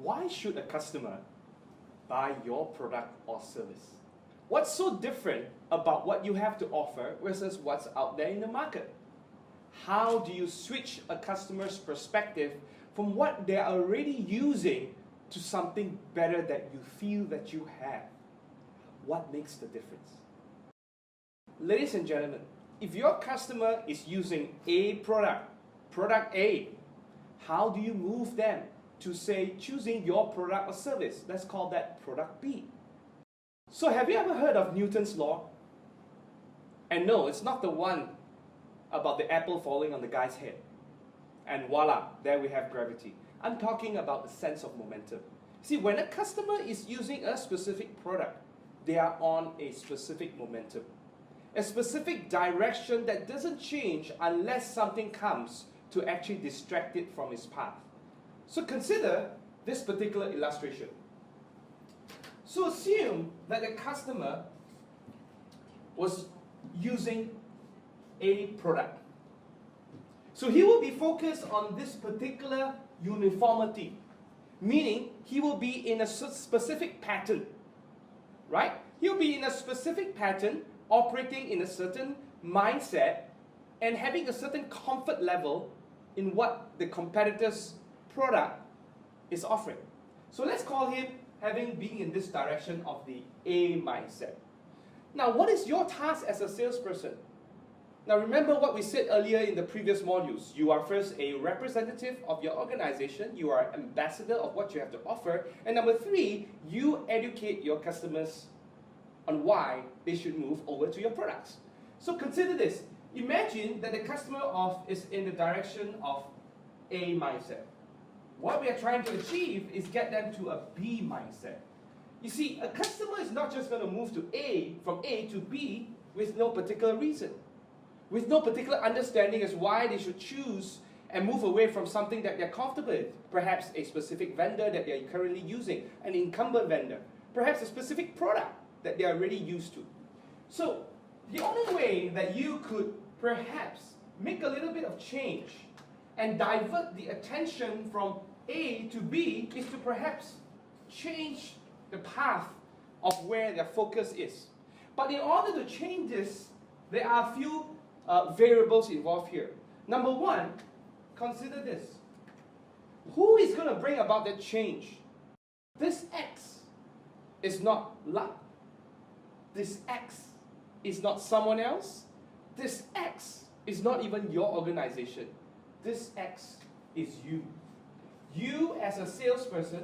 why should a customer buy your product or service? What's so different about what you have to offer versus what's out there in the market? How do you switch a customer's perspective from what they're already using to something better that you feel that you have? What makes the difference? Ladies and gentlemen, if your customer is using a product A, how do you move them to say choosing your product or service? Let's call that product B. So have you ever heard of Newton's law? And no, it's not the one about the apple falling on the guy's head. And voila, there we have gravity. I'm talking about the sense of momentum. See, when a customer is using a specific product, they are on a specific momentum. A specific direction that doesn't change unless something comes to actually distract it from its path. So consider this particular illustration. So assume that the customer was using a product. So he will be focused on this particular uniformity, meaning he will be in a specific pattern, right? He'll be in a specific pattern, operating in a certain mindset and having a certain comfort level in what the competitor's product is offering. So let's call him being in this direction of the A mindset. Now, what is your task as a salesperson? Now, remember what we said earlier in the previous modules. You are first a representative of your organization. You are an ambassador of what you have to offer. And number three, you educate your customers on why they should move over to your products. So consider this. Imagine that the customer is in the direction of A mindset. What we are trying to achieve is get them to a B mindset. You see, a customer is not just going to move from A to B with no particular reason, with no particular understanding as why they should choose and move away from something that they're comfortable with. Perhaps a specific vendor that they're currently using, an incumbent vendor, perhaps a specific product that they're already used to. So the only way that you could perhaps make a little bit of change and divert the attention from A to B is to perhaps change the path of where their focus is. But in order to change this, there are a few variables involved here. Number one, consider this. Who is going to bring about that change? This X is not luck. This X is not someone else. This X is not even your organization. This X is you. You as a salesperson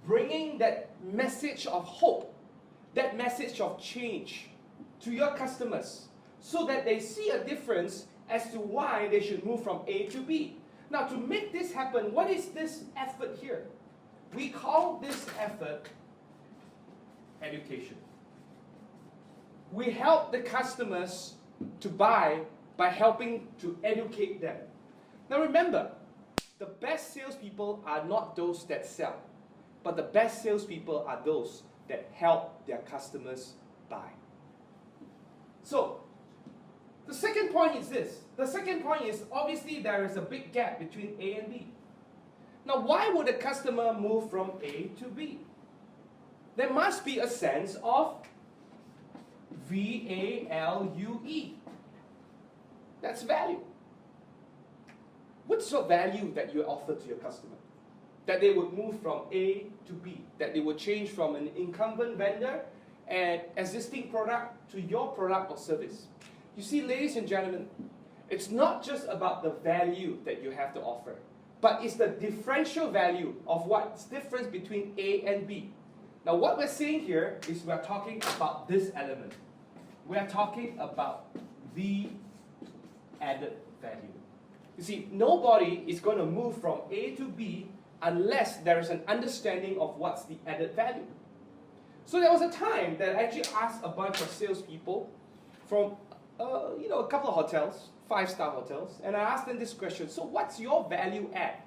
bringing that message of hope, that message of change to your customers so that they see a difference as to why they should move from A to B. Now, to make this happen, what is this effort here? We call this effort education. We help the customers to buy by helping to educate them. Now remember, the best salespeople are not those that sell, but the best salespeople are those that help their customers buy. So, the second point is this. The second point is obviously there is a big gap between A and B. Now, why would a customer move from A to B? There must be a sense of VALUE. That's value. What's your value that you offer to your customer? That they would move from A to B, that they would change from an incumbent vendor and existing product to your product or service. You see, ladies and gentlemen, it's not just about the value that you have to offer, but it's the differential value of what's difference between A and B. Now what we're saying here is we're talking about this element. We're talking about the added value. You see, nobody is going to move from A to B unless there is an understanding of what's the added value. So there was a time that I actually asked a bunch of salespeople from a couple of hotels, 5-star hotels, and I asked them this question: so what's your value add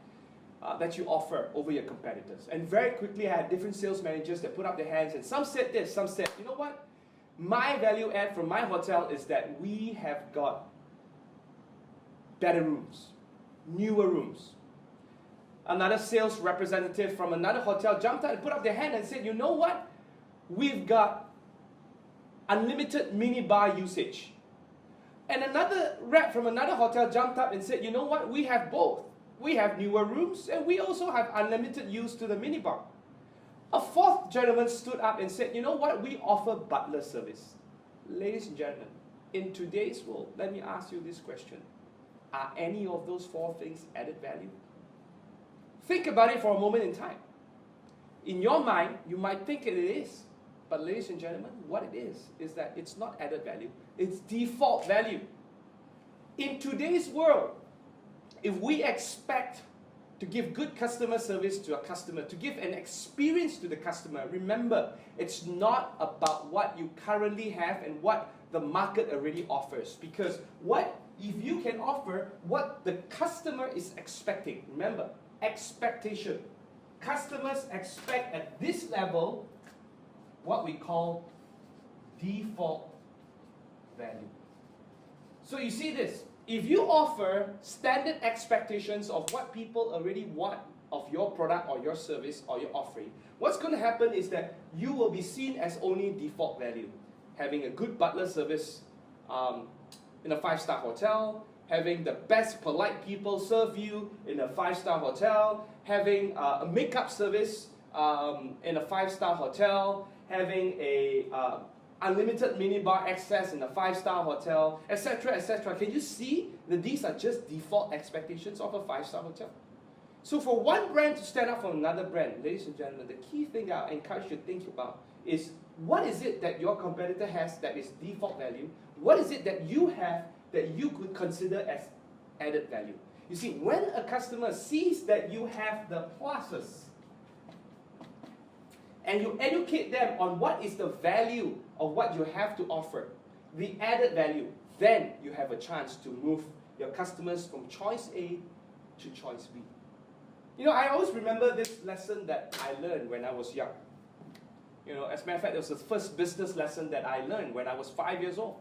that you offer over your competitors? And very quickly I had different sales managers that put up their hands, and some said this, some said, you know what? My value add from my hotel is that we have got better rooms, newer rooms. another sales representative from another hotel jumped out and put up their hand and said, you know what? We've got unlimited minibar usage. And another rep from another hotel jumped up and said, you know what? We have both. We have newer rooms and we also have unlimited use to the minibar. A fourth gentleman stood up and said, you know what? We offer butler service. Ladies and gentlemen, in today's world, let me ask you this question. Are any of those four things added value? Think about it for a moment in time. In your mind, you might think it is. But ladies and gentlemen, what it is that it's not added value. It's default value. In today's world, if we expect to give good customer service to a customer, to give an experience to the customer, remember, it's not about what you currently have and what the market already offers. Because if you can offer what the customer is expecting, remember, expectation. Customers expect at this level what we call default value. So you see this, if you offer standard expectations of what people already want of your product or your service or your offering, what's going to happen is that you will be seen as only default value. Having a good butler service in a 5-star hotel, having the best polite people serve you in a 5-star hotel, having a makeup service in a 5-star hotel, having a unlimited minibar access in a 5-star hotel, etc., etc. Can you see that these are just default expectations of a 5-star hotel? So for one brand to stand out from another brand, ladies and gentlemen, the key thing I encourage you to think about is what is it that your competitor has that is default value? What is it that you have that you could consider as added value? You see, when a customer sees that you have the pluses, and you educate them on what is the value of what you have to offer, the added value, then you have a chance to move your customers from choice A to choice B. You know, I always remember this lesson that I learned when I was young. You know, as a matter of fact, it was the first business lesson that I learned when I was 5 years old.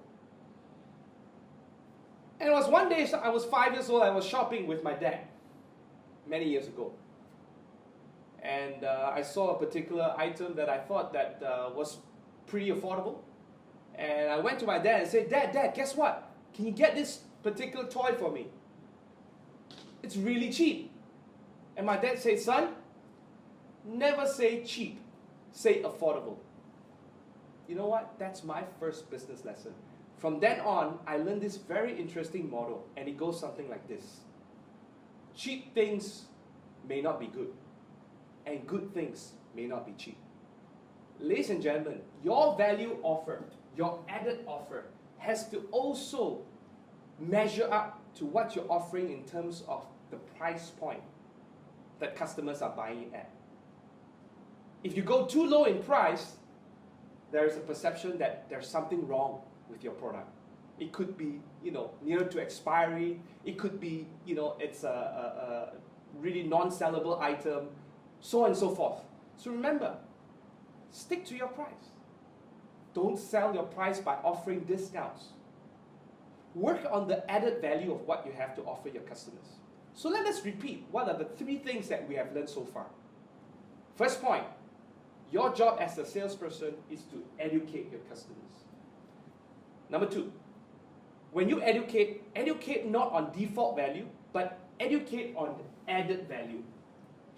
And it was one day, I was 5 years old, I was shopping with my dad, many years ago. And I saw a particular item that I thought that was pretty affordable. And I went to my dad and said, Dad, guess what? Can you get this particular toy for me? It's really cheap. And my dad said, son, never say cheap, say affordable. You know what? That's my first business lesson. From then on, I learned this very interesting model, and it goes something like this. Cheap things may not be good, and good things may not be cheap. Ladies and gentlemen, your value offer, your added offer, has to also measure up to what you're offering in terms of the price point that customers are buying at. If you go too low in price, there is a perception that there's something wrong with your product. It could be, near to expiry. It could be, it's a really non-sellable item, so on and so forth. So remember, stick to your price. Don't sell your price by offering discounts. Work on the added value of what you have to offer your customers. So let us repeat what are the 3 things that we have learned so far. First point, your job as a salesperson is to educate your customers. Number 2, when you educate not on default value, but educate on added value.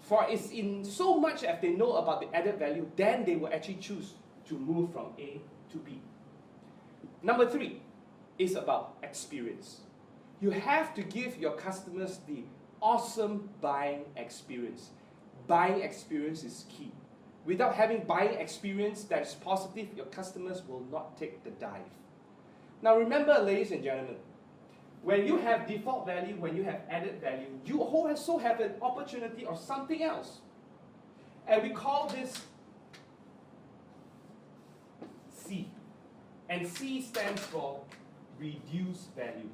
For it's in so much as they know about the added value, then they will actually choose to move from A to B. Number 3 is about experience. You have to give your customers the awesome buying experience. Buying experience is key. Without having buying experience that is positive, your customers will not take the dive. Now remember, ladies and gentlemen, when you have default value, when you have added value, you also have an opportunity of something else. And we call this C. And C stands for reduced value.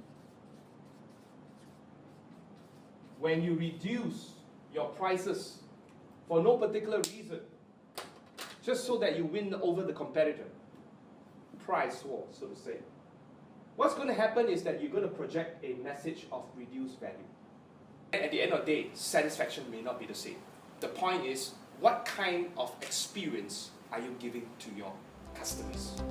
When you reduce your prices for no particular reason, just so that you win over the competitor, price war, so to say, what's going to happen is that you're going to project a message of reduced value. At the end of the day, satisfaction may not be the same. The point is, what kind of experience are you giving to your customers?